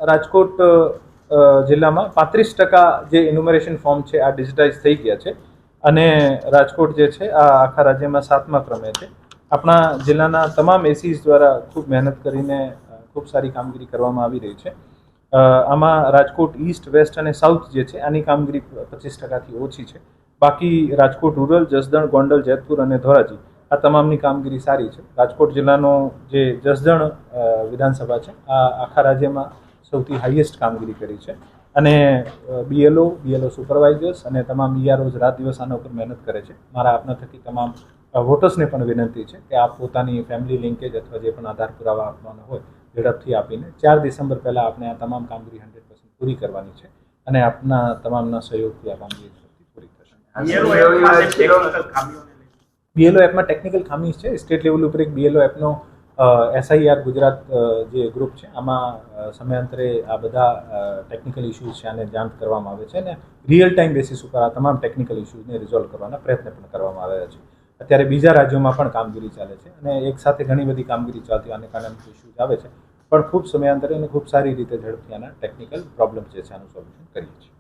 રાજકોટ જિલ્લામાં 35% જે enumeration form છે આ ડિજિટાઇઝ થઈ ગયા છે અને રાજકોટ જે છે આ આખા રાજ્યમાં 7મા ક્રમે છે. આપણા જિલ્લાના તમામ એસીસ દ્વારા ખૂબ મહેનત કરીને ખૂબ સારી કામગીરી કરવામાં આવી રહી છે. આમાં રાજકોટ ઈસ્ટ, વેસ્ટ અને સાઉથ જે છે આની કામગીરી 25%થી ઓછી છે. બાકી રાજકોટ રૂરલ, જસદણ, ગોંડલ, જેતપુર અને ધોરાજી આ તમામની કામગીરી સારી છે. રાજકોટ જિલ્લાનો જે જસદણ વિધાનસભા છે આ આખા રાજ્યમાં સૌથી હાઈએસ્ટ કામગીરી કરી છે અને બીએલઓ સુપરવાઇઝર્સ અને તમામ ઈઆરઓઝ રાત દિવસ આના ઉપર મહેનત કરે છે. મારા આપના થકી તમામ વોટર્સને પણ વિનંતી છે કે આપ પોતાની ફેમિલી લિંકેજ અથવા જે પણ આધાર પુરાવા આપવાના હોય ઝડપથી આપીને 4 ડિસેમ્બર પહેલાં આપણે આ તમામ કામગીરી 100% પૂરી કરવાની છે અને આપના તમામના સહયોગથી આ કામગીરી ઝડપથી પૂરી થશે. બીએલઓ એપમાં ટેકનિકલ ખામી છે. સ્ટેટ લેવલ ઉપર એક બીએલઓ એપનો SIR ગુજરાત જે ગ્રુપ છે આમાં સમયાંતરે આ બધા ટેકનિકલ ઇસ્યુઝ છે આને જાણ કરવામાં આવે છે અને રિયલ ટાઈમ બેસિસ ઉપર આ તમામ ટેકનિકલ ઇસ્યુઝને રિઝોલ્વ કરવાના પ્રયત્ન પણ કરવામાં આવ્યા છે. અત્યારે બીજા રાજ્યોમાં પણ કામગીરી ચાલે છે અને એક સાથે ઘણી બધી કામગીરી ચાલતી આને કારણે ઇસ્યુઝ આવે છે પણ ખૂબ સમયાંતરે અને ખૂબ સારી રીતે ઝડપથી આના ટેકનિકલ પ્રોબ્લેમ જે છે આનું સોલ્યુશન કરીએ છીએ.